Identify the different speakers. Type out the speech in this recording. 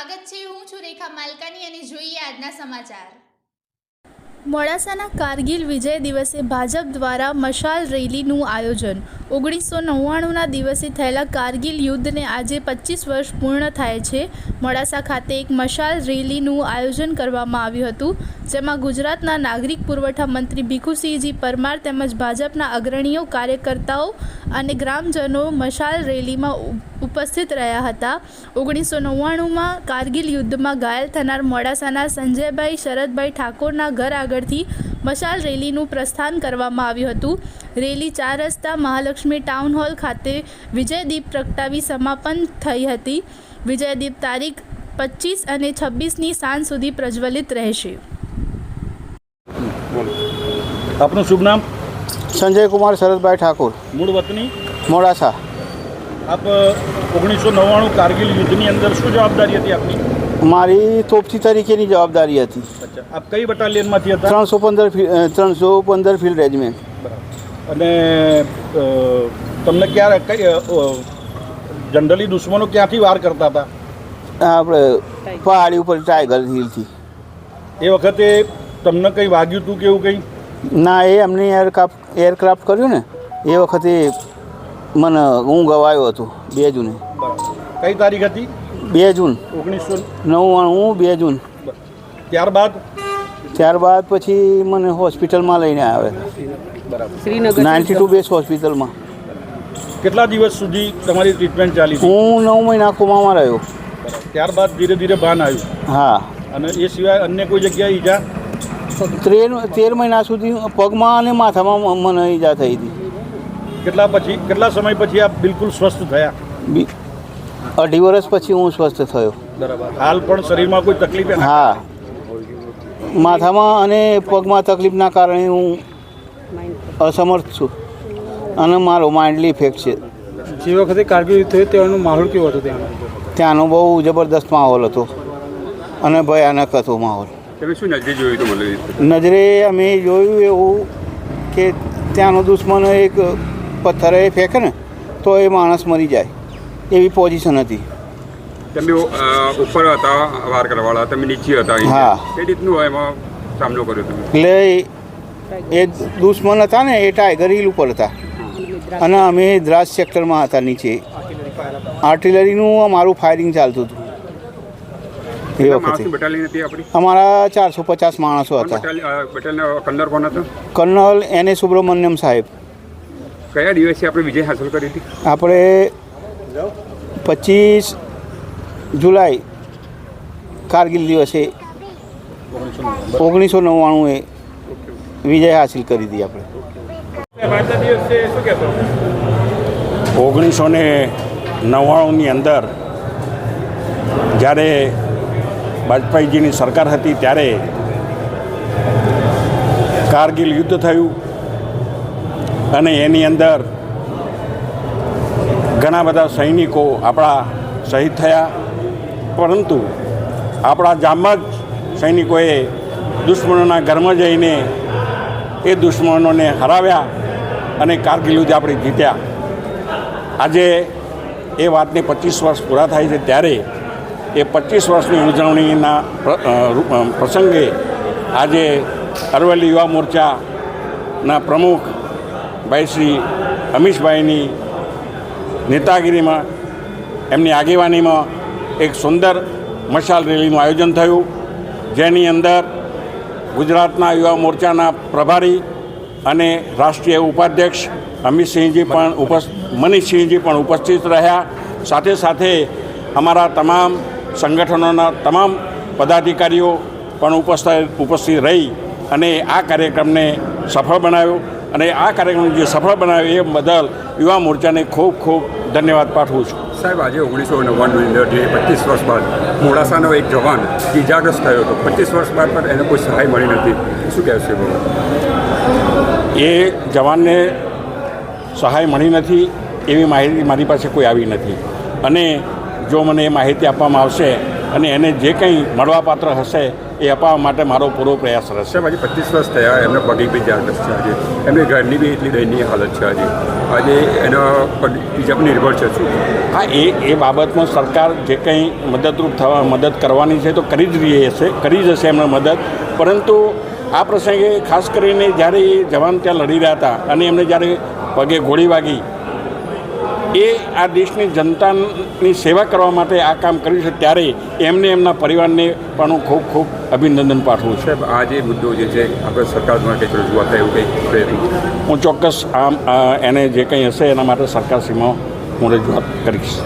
Speaker 1: સ્વાગત છે। હું છું રેખા માલકાની અને જોઈએ આજના સમાચાર।
Speaker 2: મોડાસાના કારગિલ વિજય દિવસે ભાજપ દ્વારા મશાલ રેલીનું આયોજન। 1999ના દિવસે થયેલા કારગિલ યુદ્ધને આજે 25 વર્ષ પૂર્ણ થાય છે। મોડાસા ખાતે એક મશાલ રેલીનું આયોજન કરવામાં આવ્યું હતું, જેમાં ગુજરાતના નાગરિક પુરવઠા મંત્રી ભીખુસિંહજી પરમાર તેમજ ભાજપના અગ્રણીઓ, કાર્યકર્તાઓ અને ગ્રામજનો મશાલ રેલીમાં ઉપસ્થિત રહ્યા હતા। 1999માં કારગિલ યુદ્ધમાં ઘાયલ થનાર મોડાસાના સંજયભાઈ શરદભાઈ ઠાકોરના ઘર આગળથી મશાલ રેલીનું પ્રસ્થાન કરવામાં આવ્યું હતું। રેલી 4 રસ્તા મહાલક્ષ્મી ટાઉન હોલ ખાતે વિજયદીપ પ્રગટાવી સમાપન થઈ હતી। વિજયદીપ તારીખ 25 અને 26ની સાંજ સુધી પ્રજ્વલિત રહેશે।
Speaker 3: આપનું શુભ નામ?
Speaker 4: संजय कुमार शरद भाई ठाकुर,
Speaker 3: મૂળ વતની?
Speaker 4: मोड़ासा।
Speaker 3: આપ 1999 કારગિલ યુદ્ધની અંદર શું જવાબદારી હતી આપની?
Speaker 4: મારી તોપથી તરીકેની જવાબદારી હતી।
Speaker 3: અચ્છા, આપ કઈ બટાલિયનમાંથી હતા?
Speaker 4: 315 ફિલ્ડ રેજિમેન્ટ।
Speaker 3: અને તમને ક્યારે કઈ જનરલી દુશ્મનો ક્યાંથી વાર કરતા હતા?
Speaker 4: આપણે પહાડી ઉપર ટાઈગર હિલથી।
Speaker 3: એ વખતે તમને કંઈ વાગ્યું હતું કે એવું કંઈ?
Speaker 4: ના, એ અમને એરક્રાફ્ટ કર્યું ને એ વખતે મને હું ગવાયો હતો 2 જૂને।
Speaker 3: કઈ તારીખ હતી?
Speaker 4: 2 જૂન
Speaker 3: 1999।
Speaker 4: 2 જૂન। ત્યારબાદ પછી મને હોસ્પિટલમાં લઈને આવ્યા,
Speaker 3: બરાબર,
Speaker 4: 92 બેસ હોસ્પિટલમાં।
Speaker 3: કેટલા દિવસ સુધી તમારી ટ્રીટમેન્ટ ચાલી હતી?
Speaker 4: હું 9 મહિના કોમામાં રહ્યો।
Speaker 3: ત્યારબાદ ધીરે ધીરે ભાન આવ્યું?
Speaker 4: હા।
Speaker 3: અને એ સિવાય અન્ય કોઈ જગ્યાએ ઈજા?
Speaker 4: 13 મહિના સુધી પગમાં અને માથામાં મને ઈજા થઈ હતી।
Speaker 3: કેટલા સમય પછી આપ બિલકુલ સ્વસ્થ થયા?
Speaker 4: 2.5 વર્ષ પછી હું સ્વસ્થ થયો।
Speaker 3: બરાબર। હાલ પણ શરીરમાં કોઈ તકલીફ?
Speaker 4: હા, માથામાં અને પગમાં તકલીફના કારણે હું અસમર્થ છું અને મારો માઇન્ડલી ઇફેક્ટ છે।
Speaker 5: જે વખતે કારગિલ યુદ્ધ થયું ત્યાંનો માહોલ કેવો હતો?
Speaker 4: ત્યાંનો બહુ જબરદસ્ત માહોલ હતો અને ભયાનક હતો માહોલ।
Speaker 3: તમે શું નજરે જોયું હતું?
Speaker 4: નજરે અમે જોયું એવું કે ત્યાંનો દુશ્મન એક પથ્થર એ ફેંકે ને તો એ માણસ મરી જાય એવી પોઝિશન હતી।
Speaker 6: તમે ઉપર હતા વાર કરવાવાળા, તમે નીચે હતા?
Speaker 4: હા।
Speaker 6: કઈ રીતનું એમાં સામનો કર્યો તમે?
Speaker 4: એટલે એ દુશ્મન હતા ને એ ટાઈગર હિલ ઉપર હતા અને અમે દ્રાસ સેક્ટરમાં હતા નીચે। આર્ટિલરીનું અમારું ફાયરિંગ ચાલતું હતું એ વખતે।
Speaker 6: બટાલિયન હતી આપણી?
Speaker 4: અમારા 450 માણસો હતા।
Speaker 6: બટાલિયન કન્નર કોણ હતા?
Speaker 4: Kernel N.A. સુબ્રમણ્યમ સાહેબ।
Speaker 6: કયા દિવસે આપણે વિજય હાંસલ કરી હતી?
Speaker 4: આપણે 25 જુલાઈ કારગિલ દિવસે 1999 એ વિજય હાસિલ કરી હતી આપણે।
Speaker 7: 1999ની અંદર જ્યારે વાજપેયીજીની સરકાર હતી ત્યારે કારગિલ યુદ્ધ થયું અને એની અંદર ઘણા બધા સૈનિકો આપણા શહીદ થયા, પરંતુ આપણા જામજ સૈનિકોએ દુશ્મનોના ઘરમાં જઈને એ દુશ્મનોને હરાવ્યા અને કારગિલ યુદ્ધ આપણે જીત્યા। આજે એ વાતને 25 વર્ષ પૂરા થાય છે, ત્યારે એ 25 વર્ષની ઉજવણીના પ્રસંગે આજે અરવલ્લી યુવા મોરચાના પ્રમુખ ભાઈ શ્રી અમીશભાઈની નેતાગીરીમાં, એમની આગેવાનીમાં એક સુંદર મશાલ રેલીનું આયોજન થયું, જેની અંદર ગુજરાતના યુવા મોરચાના પ્રભારી અને રાષ્ટ્રીય ઉપાધ્યક્ષ મનીષસિંહજી પણ ઉપસ્થિત રહ્યા। સાથે સાથે અમારા તમામ સંગઠનોના તમામ પદાધિકારીઓ પણ ઉપસ્થિત રહી અને આ કાર્યક્રમને સફળ બનાવ્યો। અને આ કાર્યક્રમ જે સફળ બનાવ્યો એ બદલ યુવા મોરચાને ખૂબ ખૂબ ધન્યવાદ પાઠવું છું।
Speaker 6: સાહેબ, આજે 1999ની અંદર જે 25 વર્ષ બાદ મોડાસાનો એક જવાન ઇજાગ્રસ્ત થયો હતો, 25 વર્ષ બાદ પણ એને કોઈ સહાય મળી નથી, શું કહેશે?
Speaker 7: એ જવાનને સહાય મળી નથી એવી માહિતી મારી પાસે કોઈ આવી નથી, અને જો મને એ માહિતી આપવામાં આવશે અને એને જે કંઈ મળવાપાત્ર હશે એ અપાવવા માટે મારો પૂરો પ્રયાસ રહેશે.
Speaker 6: સાહેબ આજે 25 વર્ષ થયા, એમના પગે બી જાગૃત છે આજે, એમની ઘરની બી એટલી દયનીય હાલત છે આજે એના પર બીજા પર નિર્ભર છે શું?
Speaker 7: હા, એ બાબતમાં સરકાર જે કંઈ મદદ કરવાની છે તો કરી જ હશે એમને મદદ. પરંતુ આ પ્રસંગે ખાસ કરીને જ્યારે એ જવાન ત્યાં લડી રહ્યા હતા અને એમને જ્યારે પગે ગોળી વાગી, એ આ દેશની જનતાની સેવા કરવા માટે આ કામ કર્યું છે, ત્યારે એમને એમના પરિવારને પણ હું ખૂબ ખૂબ અભિનંદન પાઠવું છું.
Speaker 6: સાહેબ આ જે મુદ્દો જે છે આપણે સરકાર દ્વારા કંઈક રજૂઆત થાય એવું કંઈક પ્રયત્ન
Speaker 7: હું ચોક્કસ એને જે કંઈ હશે એના માટે સરકારશ્રીમાં હું રજૂઆત કરીશ.